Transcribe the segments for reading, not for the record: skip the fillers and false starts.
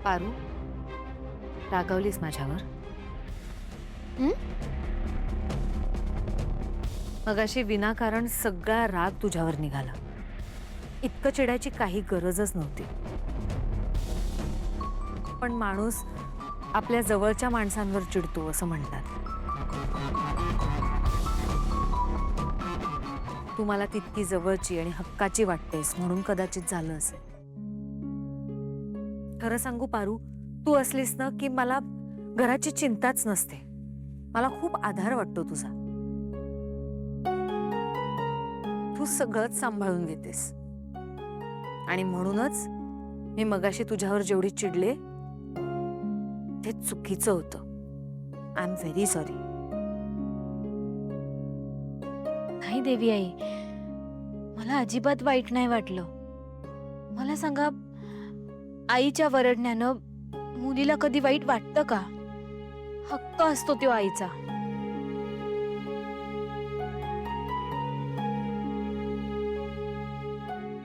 पारू, रागावलीस माझ्यावर? मगाशी विनाकारण सगळा राग तुझ्यावर निघाला. इतकं चिडायची काही गरजच नव्हती. पण माणूस आपल्या जवळच्या माणसांवर चिडतो असं म्हणतात. तू मला तितकी जवळची आणि हक्काची वाटतेस म्हणून कदाचित झालं असेल. खरं सांगू पारू, तू असलीस ना की मला घराची चिंताच नसते. मला खूप आधार वाटतो तुझा. तू सगळंच सांभाळून घेतेस आणि म्हणूनच मी मगाशी तुझ्यावर जेवढी चिडले ते चुकीचं होतं. I am very sorry. नाही देवी आई, मला अजिबात वाईट नाही वाटलं. मला सांगा, आईच्या वरडण्यानं मुलीला कधी वाईट वाटतं का? हक्क असतो तो आईचा.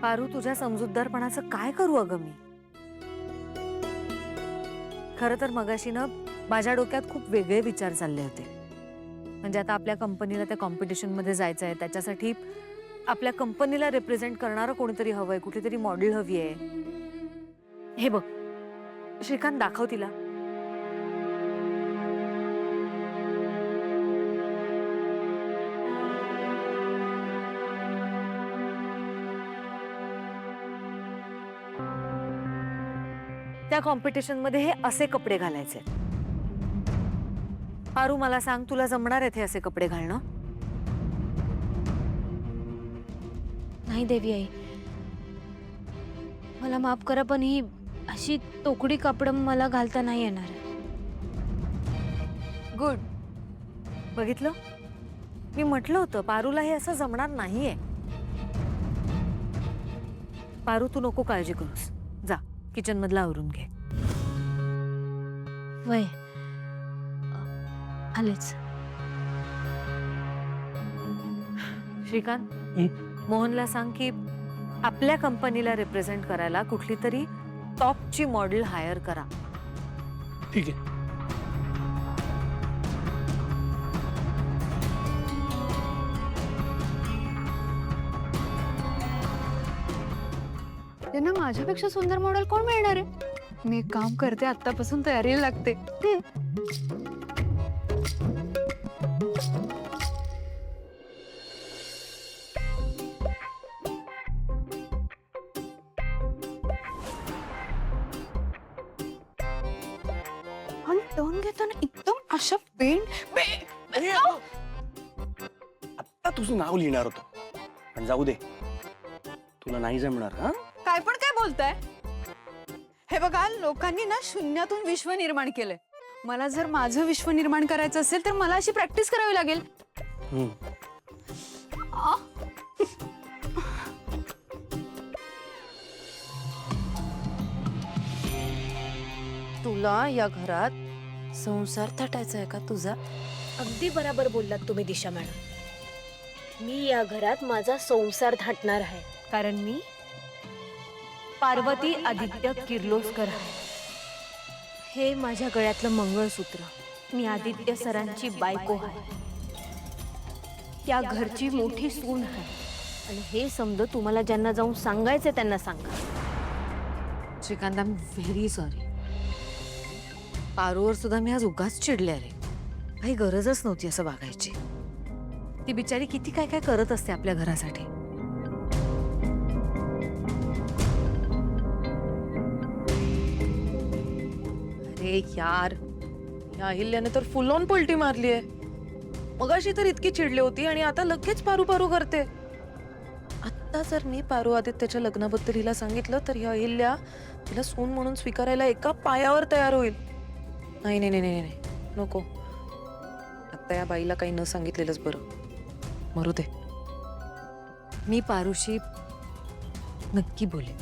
पारू, तुझ्या समजूतदारपणाचं काय करू अगं मी? खरं तर मगाशी ना माझ्या डोक्यात खूप वेगळे विचार चालले होते. म्हणजे आता आपल्या कंपनीला त्या कॉम्पिटिशन मध्ये जायचं आहे, त्याच्यासाठी आपल्या कंपनीला रिप्रेझेंट करणारं कोणीतरी हवंय, कुठलीतरी मॉडेल हवी आहे. हे बघ श्रीकांत, दाखव तिला. त्या कॉम्पिटिशन मध्ये हे असे कपडे घालायचे. पारू, मला सांग, तुला जमणार आहेत हे असे कपडे घालणं? नाही देवी आई, मला माफ करा, पण ही अशी तोकडी कापड मला घालता नाही येणार. गुड. बघितलं, मी म्हटलं होतं पारूला हे असं जमणार नाहीये. पारू, तू नको काळजी करूस. जा किचन मधला आवरून घे. वय आलेच. श्रीकांत, मोहनला सांग की आपल्या कंपनीला रिप्रेझेंट करायला कुठली तरी टॉपची मॉडेल हायर करा. ठीक आहे. त्यांना माझ्यापेक्षा सुंदर मॉडेल कोण मिळणार आहे? मी एक काम करते, आतापासून तयारीला लागते. आणि टर्न घेताना एकदम अशा आता तुझं नाव लिहिणार होतं, पण जाऊ दे, तुला नाही जमणार. हा, काय पण काय बोलताय? हे बघा, लोकांनी ना शून्यातून विश्व निर्माण केलंय. मला जर माझं विश्व निर्माण करायचं असेल तर मला अशी प्रॅक्टिस करावी लागेल. तुला या घरात संसार थाटायचा आहे का तुझा? अगदी बरोबर बोललात तुम्ही दिशा मॅडम. मी या घरात माझा संसार थाटणार आहे. कारण मी पार्वती आदित्य किर्लोस्कर आहे. हे माझ्या गळ्यातलं मंगळसूत्र. मी आदित्य सरांची बायको आहे, त्या घरची मोठी सून आहे. आणि हे समज तुम्हाला ज्यांना जाऊन सांगायचं त्यांना सांगा. Shrikant, I am very sorry. पारूवर सुद्धा मी आज उगाच चिडले. रे, काही गरजच नव्हती असं वागायची. ती बिचारी किती काय काय करत असते आपल्या घरासाठी. अरे यार, या अहिल्याने तर फुल ऑन पलटी मारली आहे. मगाशी तर इतकी चिडली होती आणि आता लगेच पारू पारू करते. आता जर मी पारू आदित्यच्या लग्नाबद्दल हिला सांगितलं तर या अहिल्या तिला सून म्हणून स्वीकारायला एका पायावर तयार होईल. नाही नाही नाही नाही नाही, नको. आता या बाईला काही न सांगितलेलंच बरं. मरू दे. मी पारूशी नक्की बोले.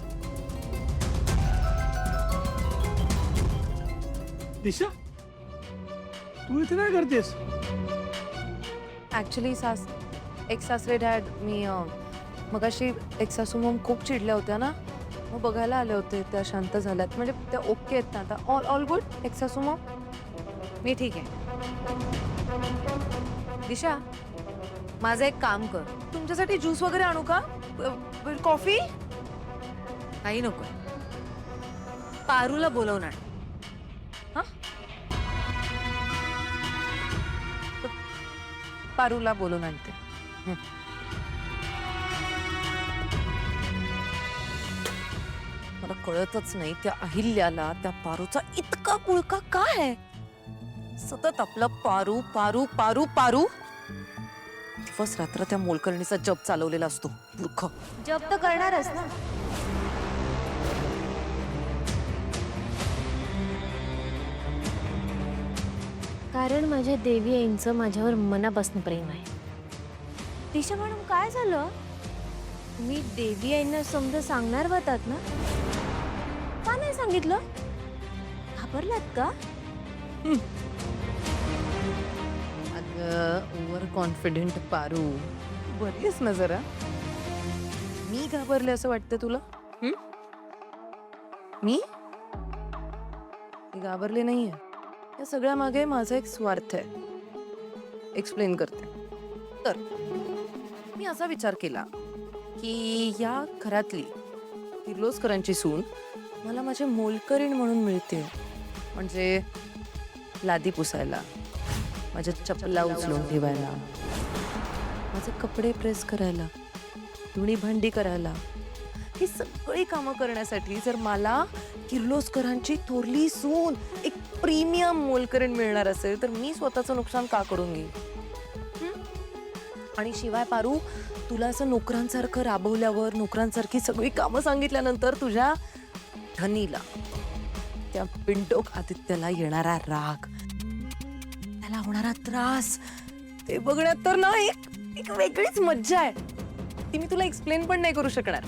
दिशा, तू इथे काय करतेस? ऍक्च्युली एक सासरे डॅड, मी मगाशी एक सासू मग खूप चिडल्या होत्या ना, मग बघायला आले होते, त्या शांत झाल्यात, म्हणजे त्या ओके आहेत ना आता? ऑल ऑल गुड एक्सा सुमो? मी ठीक आहे. दिशा, माझं एक काम कर. तुमच्यासाठी ज्यूस वगैरे आणू का? कॉफी? काही नको. पारूला बोलवणार. पारूला बोलून आणते. मला कळतच नाही त्या अहिल्याला त्या पारूचा इतका पुळका काय आहे. सतत आपलं पारू पारू पारू पारू. दिवस रात्र त्या मोलकरणीचा जप चालवलेला असतो. मूर्ख. जप तर करणारच ना. कारण माझ्या देवी आईंचं माझ्यावर मनापासून प्रेम आहे. दिशा मॅडम, काय झालं? मी देवी आईंना समजा सांगणार होतात ना, का नाही सांगितलं? घाबरलात का? Over confident Paru. बरी आहेस ना जरा? मी घाबरले असं वाटतं तुला? मी घाबरले नाहीये. या सगळ्या मागे माझा एक स्वार्थ आहे. एक्सप्लेन करते. तर मी असा विचार केला की या घरातली किर्लोस्करांची सून मला माझे मोलकरीण म्हणून मिळते. म्हणजे लादी पुसायला, माझ्या चपला उचलून ठेवायला, माझे कपडे प्रेस करायला, धुणी भांडी करायला, ही सगळी कामं करण्यासाठी जर मला किर्लोस्करांची थोरली सून, एक प्रीमियम मोलकरीण मिळणार असेल तर मी स्वतःचं नुकसान का करून घेईन? आणि शिवाय पारू, तुला असं नोकरांसारखं राबवल्यावर, नोकरांसारखी सगळी कामं सांगितल्यानंतर तुझ्या धनीला, त्या पिंटोक आदित्यला येणारा राग, त्याला होणारा त्रास, ते बघण्यात तर ना एक वेगळीच मज्जा आहे. ती मी तुला एक्सप्लेन पण नाही करू शकणार.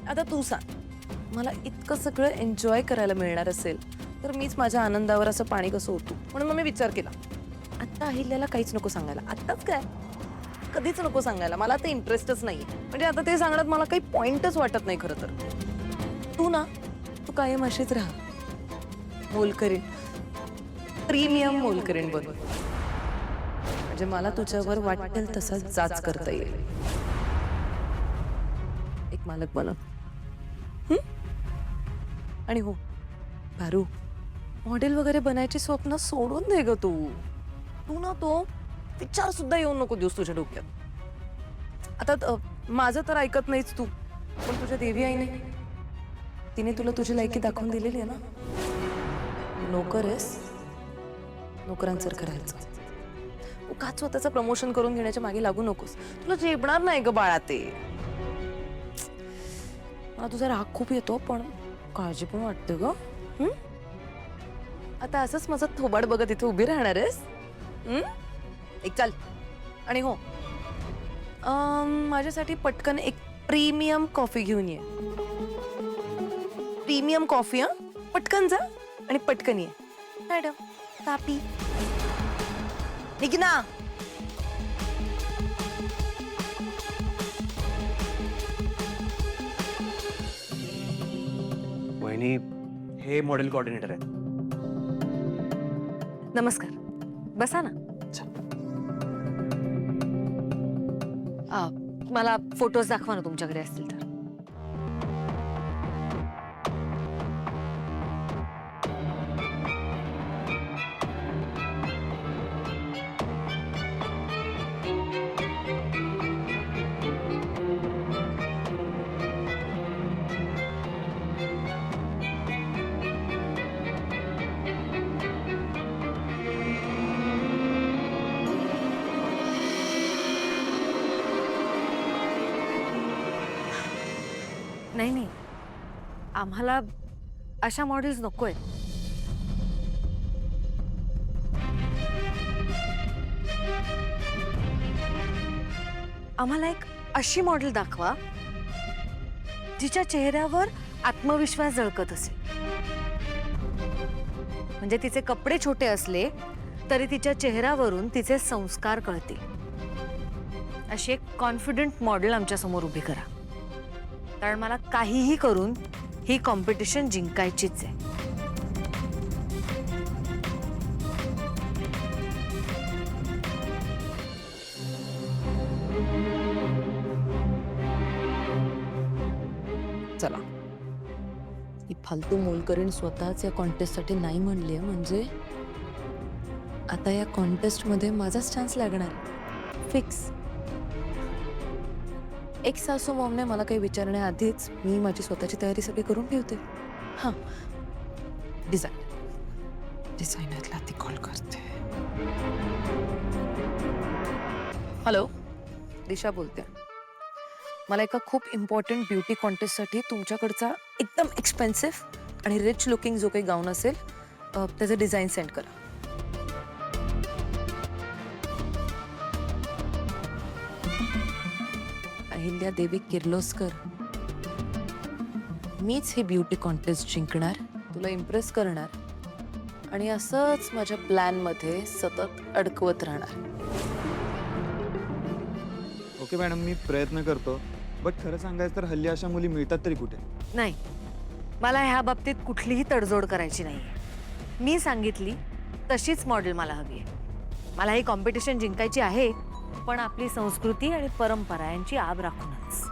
आता तू सांग, मला इतकं सगळं एन्जॉय करायला मिळणार असेल तर मीच माझ्या आनंदावर असं पाणी कसं होतो. म्हणून मग मी विचार केला, आत्ता अहिल्याला काहीच नको सांगायला. आत्ताच काय, कधीच नको सांगायला. मला ते इंटरेस्टच नाही. म्हणजे आता ते सांगण्यात मला काही पॉइंटच वाटत नाही खरं तर. तू कायम अशीच राहा, मोलकरीण, प्रीमियम मोलकरीण बनून. म्हणजे मला तुझ्यावर वाटेल तसा जाच करता येईल. एक मालक बनव. आणि हो पारू, मॉडेल वगैरे बनायची स्वप्न सोडून दे ग तू. तू ना तो विचार सुद्धा येऊन नको देऊस तुझ्या डोक्यात. आता माझं तर ऐकत नाहीच तू, पण तुझ्या देवी आईने, तिने तुला तुझी लायकी दाखवून दिलेली आहे ना. नोकर आहेस, नोकरांसारखं राहायचं. तू का स्वतःचं प्रमोशन करून घेण्याच्या मागे लागू नकोस. तुला झेपणार नाही ग बाळा ते. मला तुझा राग खूप येतो, पण काळजी पण वाटते ग. आता असंच माझं थोबाड बघत इथे उभी राहणार आहेस? एक चाल. आणि हो, माझ्यासाठी पटकन एक प्रीमियम कॉफी घेऊन ये. Premium coffee. पटकन जा आणि पटकन ये. मॅडम कापी निघ ना. वहिनी, हे मॉडेल कोऑर्डिनेटर आहे. नमस्कार, बसा ना. मला फोटोज दाखवा ना तुमच्याकडे असतील तर. नाही नाही, आम्हाला अशा मॉडेल्स नकोय. आम्हाला एक अशी मॉडेल दाखवा जिच्या चेहऱ्यावर आत्मविश्वास झळकत असेल. म्हणजे तिचे कपडे छोटे असले तरी तिच्या चेहऱ्यावरून तिचे संस्कार कळतील. अशी एक कॉन्फिडंट मॉडेल आमच्या समोर उभी करा. कारण मला काहीही करून ही कॉम्पिटिशन जिंकायचीच आहे. चला, ही फालतू मोलकरीण स्वतःच या कॉन्टेस्टसाठी नाही म्हणली म्हणजे आता या कॉन्टेस्ट मध्ये माझाच चान्स लागणार फिक्स. एक सासू मॉमने मला काही विचारण्याआधीच मी माझी स्वतःची तयारी सगळी करून ठेवते. हा, डिझायनरला ती कॉल करते. हॅलो, दिशा बोलते. मला एका खूप इम्पॉर्टंट ब्युटी कॉन्टेस्टसाठी तुमच्याकडचा एकदम एक्सपेन्सिव्ह आणि रिच लुकिंग जो काही गाऊन असेल त्याचं डिझाईन सेंड करा. अहिल्या देवी किर्लोस्कर, मीच हे ब्युटी कॉन्टेस्ट जिंकणार, तुला इम्प्रेस करणार आणि असंच माझ्या प्लॅनमध्ये सतत अडकवत राहणार. ओके मॅडम, मी प्रयत्न करतो. बट खरं सांगायचं तर हल्ली अशा मुली मिळतात तरी कुठे? नाही, मला ह्या बाबतीत कुठलीही तडजोड करायची नाही. मी सांगितली तशीच मॉडेल मला हवी आहे. मला ही कॉम्पिटिशन जिंकायची आहे, पण आपली संस्कृती आणि परंपरा यांची आब राखूनच.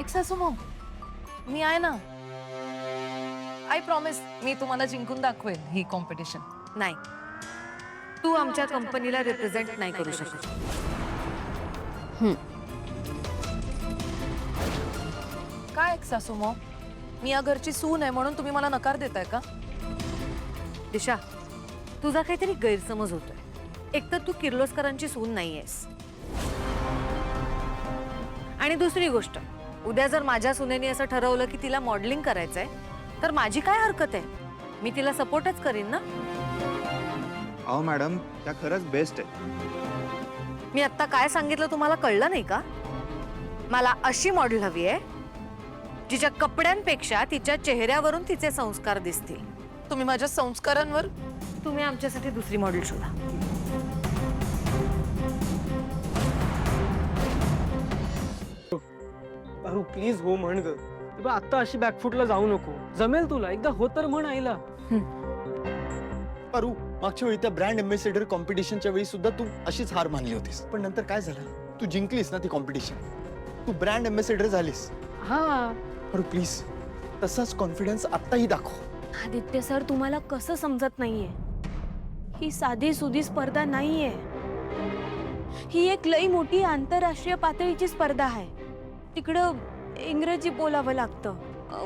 एक सासू मॉम, मी आहे ना. आय प्रॉमिस, मी तुम्हाला जिंकून दाखवेल ही कॉम्पिटिशन. नाही, तू आमच्या कंपनीला रिप्रेझेंट नाही करू शकत. काय एक सासू मॉम, मी या घरची सून आहे म्हणून तुम्ही मला नकार देताय का? दिशा, तुझा काहीतरी गैरसमज होतोय. एकतर तू किर्लोस्करांची सून नाहीयेस, आणि दुसरी गोष्ट, उद्या जर माझ्या सुनेने असं ठरवलं की तिला मॉडेलिंग करायचंय तर माझी काय हरकत आहे? मी तिला सपोर्टच करीन ना. अहो मॅडम, त्या खरंच बेस्ट आहे. मी आत्ता काय सांगितलं तुम्हाला कळलं नाही का? मला अशी मॉडेल हवी आहे जिच्या कपड्यांपेक्षा तिच्या चेहऱ्यावरून तिचे संस्कार दिसतील. तुम्ही माझ्या संस्कारांवर तुम्ही आमच्यासाठी दुसरी मॉडेल शोधा. अरे प्लीज हो म्हण ग. आता अशी बॅकफुटला जाऊ नको. जमेल तुला, एकदा हो तर म्हण आईला. पारू, मागच्या वेळी त्या ब्रँड एम्बेसेडर कॉम्पिटिशनच्या वेळी सुद्धा तू अशीच हार मानली होतीस, पण नंतर काय झालं? तू जिंकलीस ना ती कॉम्पिटिशन, तू ब्रँड एम्बेसेडर झालीस. हा, पारू प्लीज, तसाच कॉन्फिडन्स आत्ताही दाखव. आदित्य सर, तुम्हाला कसं समजत नाहीये? ही साधी सुधी स्पर्धा नाहीये. ही एक लई मोठी आंतरराष्ट्रीय पातळीची स्पर्धा आहे. तिकडं इंग्रजी बोलावं लागतं,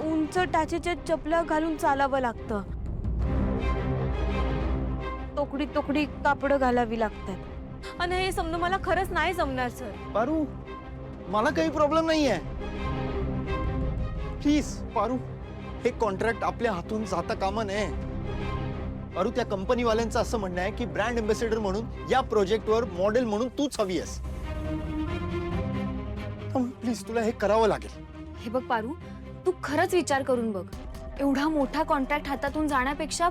उंच टाचेच्या चपला घालून चालावं लागतं, तोकडी तोकडी कापड घालावी लागतात. आणि हे समजा मला खरंच नाही जमणार सर. पारू, मला काही प्रॉब्लेम नाहीये. प्लीज पारू, हे कॉन्ट्रॅक्ट आपल्या हातून जाता कामा नये. पारू, त्या कंपनीवाल्यांचं असं म्हणणं आहे की ब्रँड एम्बेसेडर म्हणून या प्रोजेक्टवर मॉडेल म्हणून तूच हवी आहेस. प्लीज, तुला हे करावं लागेल. हे बघ पारू, तू खरंच विचार करून बघ. एवढा मोठा कॉन्ट्रॅक्ट हातातून जाण्यापेक्षा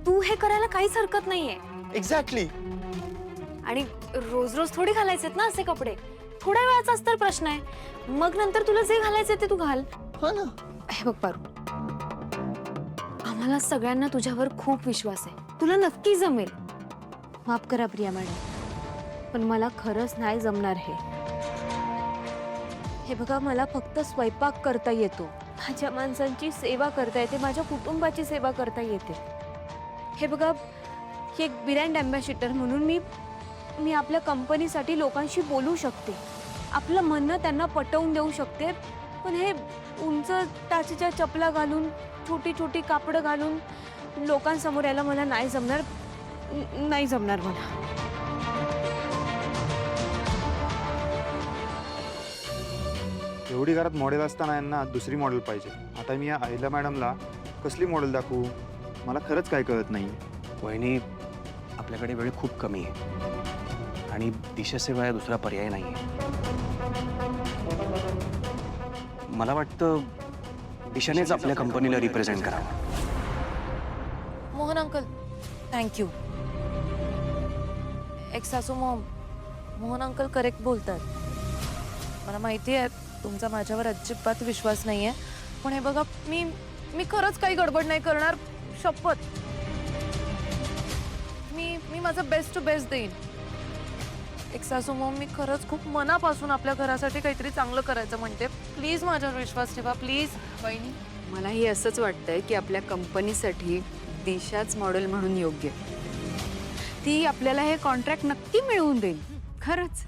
तू हे करायला काहीच हरकत नाहीये. एक्झॅक्टली. आणि रोज रोज थोडी घालायचेत ना असे कपडे. थोड्या वेळाचाच तर प्रश्न आहे. मग नंतर तुला जे घालायचे ते तू घाल. हा ना. हे बघ पारू, आम्हाला सगळ्यांना तुझ्यावर खूप विश्वास आहे. तुला नक्की जमेल. माफ करा प्रिया मॅडम, पण मला खरंच नाही जमणार हे. हे बघा, मला फक्त स्वयंपाक करता येतो, माझ्या माणसांची सेवा करता येते, माझ्या कुटुंबाची सेवा करता येते. हे बघा, ही एक ब्रँड अँबॅसिडर म्हणून मी आपल्या कंपनीसाठी लोकांशी बोलू शकते, आपलं म्हणणं त्यांना पटवून देऊ शकते. पण हे उंच टाचेच्या चपला घालून, छोटी छोटी कापडं घालून लोकांसमोर यायला मला नाही जमणार. नाही जमणार मला. एवढी घरात मॉडेल असताना यांना दुसरी मॉडेल पाहिजे. आता मी या अहिल्या मॅडमला कसली मॉडेल दाखवू? मला खरंच काय कळत नाही. वहिनी, आपल्याकडे वेळ खूप कमी आहे आणि दिशाशिवाय दुसरा पर्याय नाही आहे. मला वाटतं दिशानेच आपल्या कंपनीला रिप्रेझेंट करावं. Mohan uncle, thank you. एक सासू मॉम, मोहन अंकल करेक्ट बोलतात. मला माहिती आहे तुमचा माझ्यावर अजिबात विश्वास नाहीये, पण हे बघा मी खरंच काही गडबड नाही करणार, शपथ. मी माझं बेस्ट टू बेस्ट देईन. एक सासू म्हणून मी खरंच खूप मनापासून आपल्या घरासाठी काहीतरी चांगलं करायचं म्हणते. प्लीज माझ्यावर विश्वास ठेवा, प्लीज. वहिनी, मलाही असंच वाटतंय की आपल्या कंपनीसाठी दिशाच मॉडेल म्हणून योग्य आहे. ती आपल्याला हे कॉन्ट्रॅक्ट नक्की मिळवून देईल, खरंच.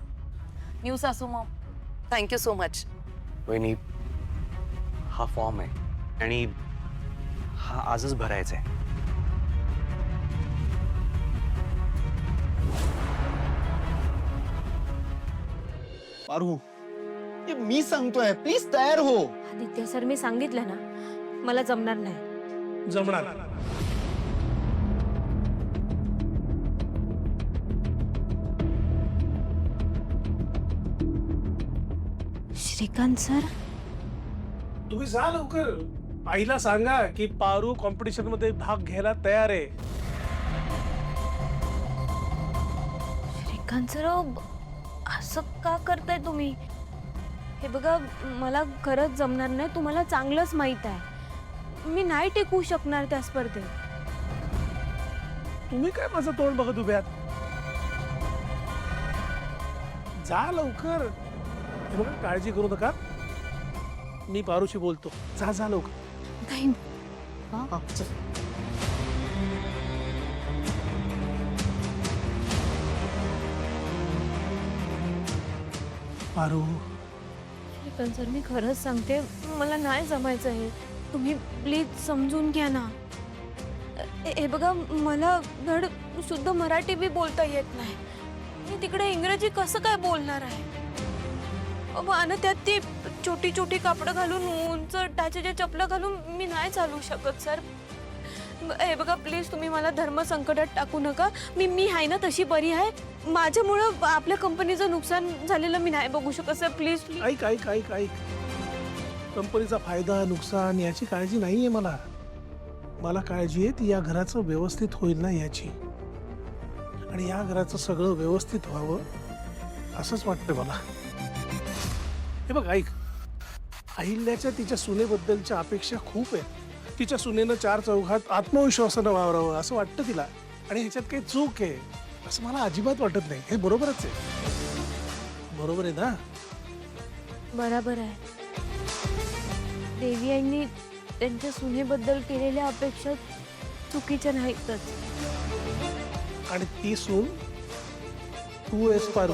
न्यू सासू मॉम, थँक्यू सो मच. वहिनी, हा फॉर्म आहे आणि हा आजच भरायचा आहे. पारू, हे मी सांगतोय, प्लीज तयार हो. आदित्य सर, मी सांगितलं ना, मला जमणार नाही. जमणार. श्रीकांत सर, तुम्ही जा लवकर. आईला सांगा की पारू कॉम्पिटिशन मध्ये भाग घ्यायला तयार आहे. श्रीकांत सर, असं का करताय तुम्ही? हे बघा, मला खरंच जमणार नाही, तुम्हाला चांगलंच माहित आहे. मी नाही टिकू शकणार त्या स्पर्धेत. तुम्ही काय माझं तोंड बघत उभ्यात? जा लवकर. हे बघा, काळजी करू नका, मी पारूशी बोलतो. जा जा लवकर. नाही, हा, चल. पारू, श्रीकांत सर, मी खरंच सांगते, मला नाही जमायचं हे. तुम्ही प्लीज समजून घ्या ना. हे बघा, मला धड शुद्ध मराठी बी बोलता येत नाही. मी तिकडे इंग्रजी कसं काय बोलणार आहे? आणि त्यात ती छोटी छोटी कापडं घालून, उंच टाचेच्या चपला घालून मी नाही चालू शकत सर. हे बघा, प्लीज तुम्ही मला धर्म संकटात टाकू नका. मी आहे ना तशी बरी आहे. माझ्यामुळं आपल्या कंपनीचं नुकसान झालेलं मी नाही बघू शकत सर. Please please. ऐक ऐक ऐक ऐक. कंपनीचा फायदा नुकसान याची काळजी नाहीये मला. मला काळजी आहे ती या घराचं व्यवस्थित होईल ना याची. आणि या घराचं सगळं व्यवस्थित व्हावं असंच वाटतं मला. हे बघ ऐक, अहिल्याच्या तिच्या सुनेबद्दलच्या अपेक्षा खूप आहेत. तिच्या सुनेनं चार चौघात आत्मविश्वासानं वावरावं असं वाटतं तिला. आणि ह्याच्यात काही चूक आहे असं मला अजिबात वाटत नाही. हे बरोबरच आहे. बरोबर आहे ना? बरोबर आहे. देवी यांनी त्यांच्या सुनेबद्दल केलेल्या अपेक्षा चुकीच्या नाहीतच. आणि ती सून तू आहेस पारू.